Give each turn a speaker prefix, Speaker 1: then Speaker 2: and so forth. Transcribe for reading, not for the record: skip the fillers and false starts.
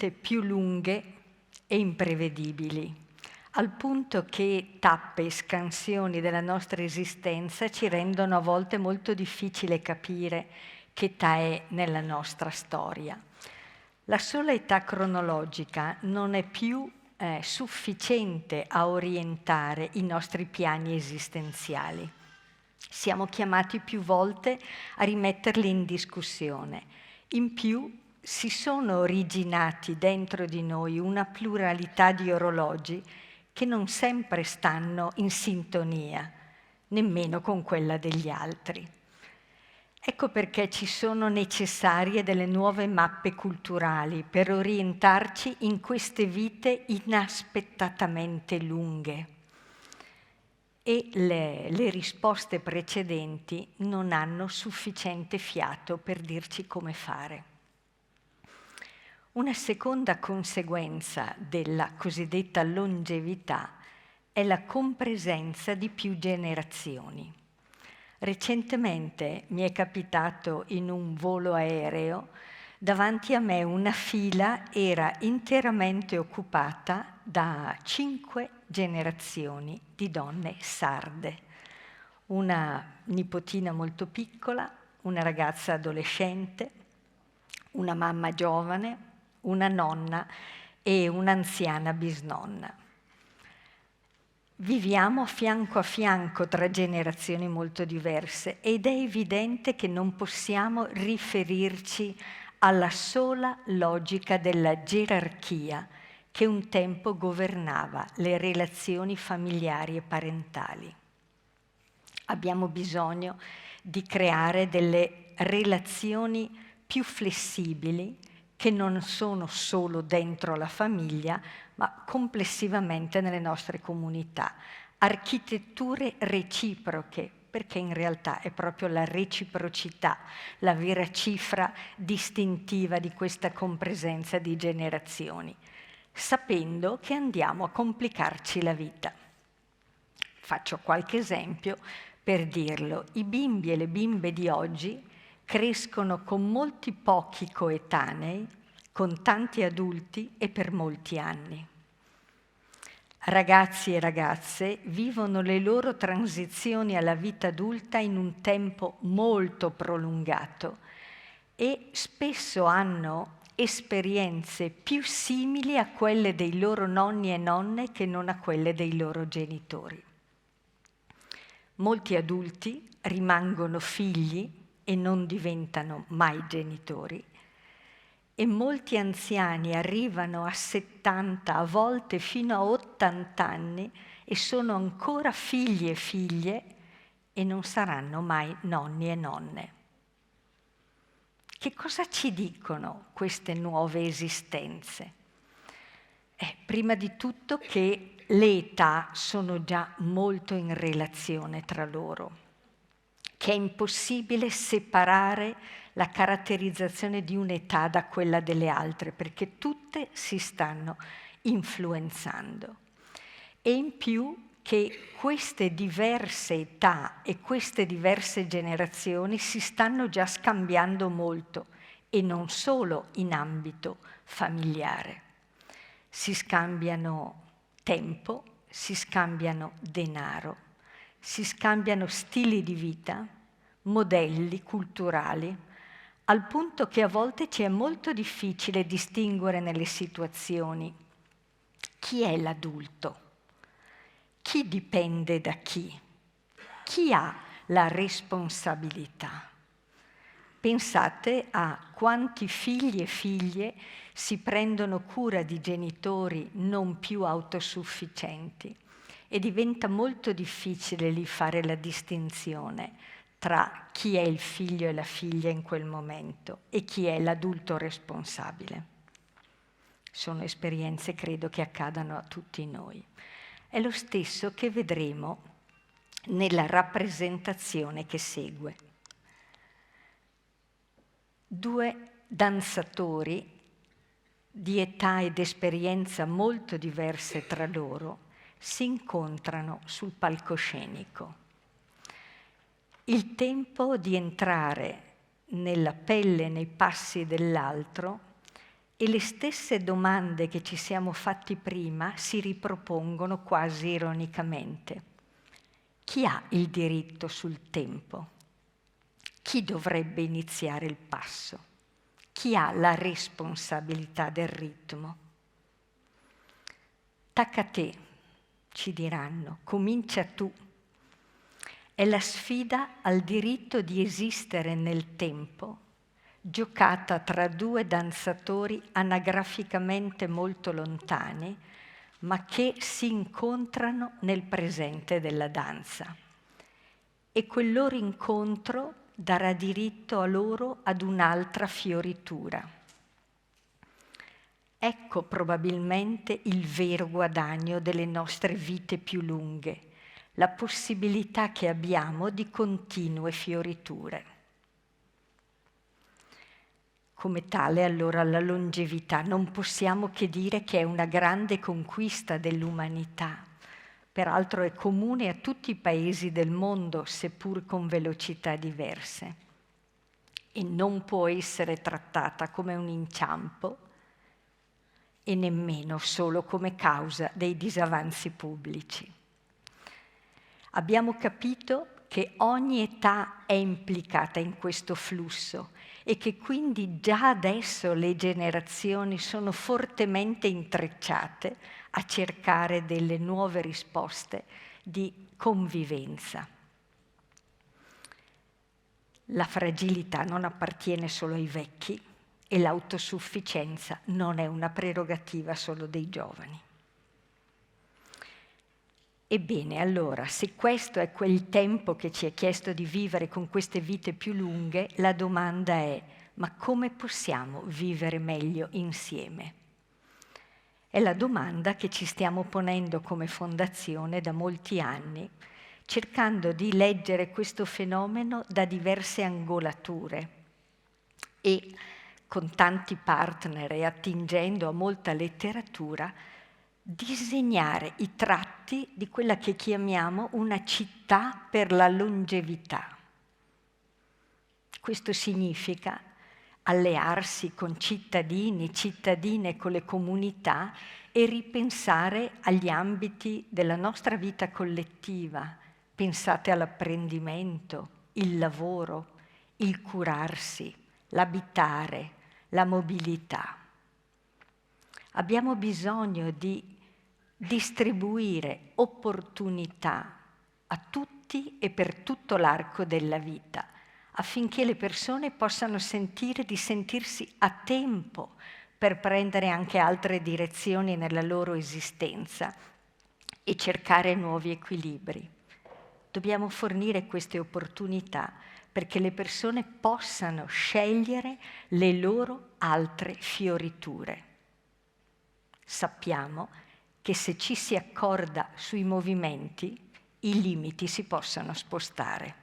Speaker 1: vite più lunghe e imprevedibili, al punto che tappe e scansioni della nostra esistenza ci rendono a volte molto difficile capire che età è nella nostra storia. La sola età cronologica non è più sufficiente a orientare i nostri piani esistenziali. Siamo chiamati più volte a rimetterli in discussione. In più, si sono originati dentro di noi una pluralità di orologi che non sempre stanno in sintonia, nemmeno con quella degli altri. Ecco perché ci sono necessarie delle nuove mappe culturali per orientarci in queste vite inaspettatamente lunghe. E le risposte precedenti non hanno sufficiente fiato per dirci come fare. Una seconda conseguenza della cosiddetta longevità è la compresenza di più generazioni. Recentemente mi è capitato in un volo aereo, davanti a me una fila era interamente occupata da 5 generazioni di donne sarde. Una nipotina molto piccola, una ragazza adolescente, una mamma giovane, una nonna e un'anziana bisnonna. Viviamo a fianco tra generazioni molto diverse ed è evidente che non possiamo riferirci alla sola logica della gerarchia che un tempo governava le relazioni familiari e parentali. Abbiamo bisogno di creare delle relazioni più flessibili che non sono solo dentro la famiglia, ma complessivamente nelle nostre comunità. Architetture reciproche, perché in realtà è proprio la reciprocità la vera cifra distintiva di questa compresenza di generazioni, sapendo che andiamo a complicarci la vita. Faccio qualche esempio per dirlo. I bimbi e le bimbe di oggi crescono con molti pochi coetanei, con tanti adulti e per molti anni. Ragazzi e ragazze vivono le loro transizioni alla vita adulta in un tempo molto prolungato e spesso hanno esperienze più simili a quelle dei loro nonni e nonne che non a quelle dei loro genitori. Molti adulti rimangono figli e non diventano mai genitori e molti anziani arrivano a 70, a volte fino a 80 anni e sono ancora figli e figlie e non saranno mai nonni e nonne. Che cosa ci dicono queste nuove esistenze? Prima di tutto che le età sono già molto in relazione tra loro, che è impossibile separare la caratterizzazione di un'età da quella delle altre, perché tutte si stanno influenzando. E in più che queste diverse età e queste diverse generazioni si stanno già scambiando molto, e non solo in ambito familiare. Si scambiano tempo, si scambiano denaro, si scambiano stili di vita, modelli culturali, al punto che a volte ci è molto difficile distinguere nelle situazioni chi è l'adulto, chi dipende da chi ha la responsabilità. Pensate a quanti figli e figlie si prendono cura di genitori non più autosufficienti e diventa molto difficile lì fare la distinzione tra chi è il figlio e la figlia in quel momento e chi è l'adulto responsabile. Sono esperienze, credo, che accadano a tutti noi. È lo stesso che vedremo nella rappresentazione che segue. 2 danzatori di età ed esperienza molto diverse tra loro si incontrano sul palcoscenico. Il tempo di entrare nella pelle, nei passi dell'altro, e le stesse domande che ci siamo fatti prima si ripropongono quasi ironicamente. Chi ha il diritto sul tempo? Chi dovrebbe iniziare il passo? Chi ha la responsabilità del ritmo? Tacca a te, ci diranno, comincia tu. È la sfida al diritto di esistere nel tempo, giocata tra due danzatori anagraficamente molto lontani, ma che si incontrano nel presente della danza. E quel loro incontro darà diritto a loro ad un'altra fioritura. Ecco probabilmente il vero guadagno delle nostre vite più lunghe, la possibilità che abbiamo di continue fioriture. Come tale, allora, la longevità non possiamo che dire che è una grande conquista dell'umanità. Peraltro è comune a tutti i paesi del mondo, seppur con velocità diverse. E non può essere trattata come un inciampo e nemmeno solo come causa dei disavanzi pubblici. Abbiamo capito che ogni età è implicata in questo flusso e che quindi già adesso le generazioni sono fortemente intrecciate a cercare delle nuove risposte di convivenza. La fragilità non appartiene solo ai vecchi e l'autosufficienza non è una prerogativa solo dei giovani. Ebbene, allora, se questo è quel tempo che ci è chiesto di vivere con queste vite più lunghe, la domanda è: ma come possiamo vivere meglio insieme? È la domanda che ci stiamo ponendo come fondazione da molti anni, cercando di leggere questo fenomeno da diverse angolature e con tanti partner e attingendo a molta letteratura, disegnare i tratti di quella che chiamiamo una città per la longevità. Questo significa allearsi con cittadini, cittadine, con le comunità e ripensare agli ambiti della nostra vita collettiva. Pensate all'apprendimento, il lavoro, il curarsi, l'abitare, la mobilità. Abbiamo bisogno di distribuire opportunità a tutti e per tutto l'arco della vita, affinché le persone possano sentire di sentirsi a tempo per prendere anche altre direzioni nella loro esistenza e cercare nuovi equilibri. Dobbiamo fornire queste opportunità perché le persone possano scegliere le loro altre fioriture. Sappiamo che se ci si accorda sui movimenti, i limiti si possono spostare.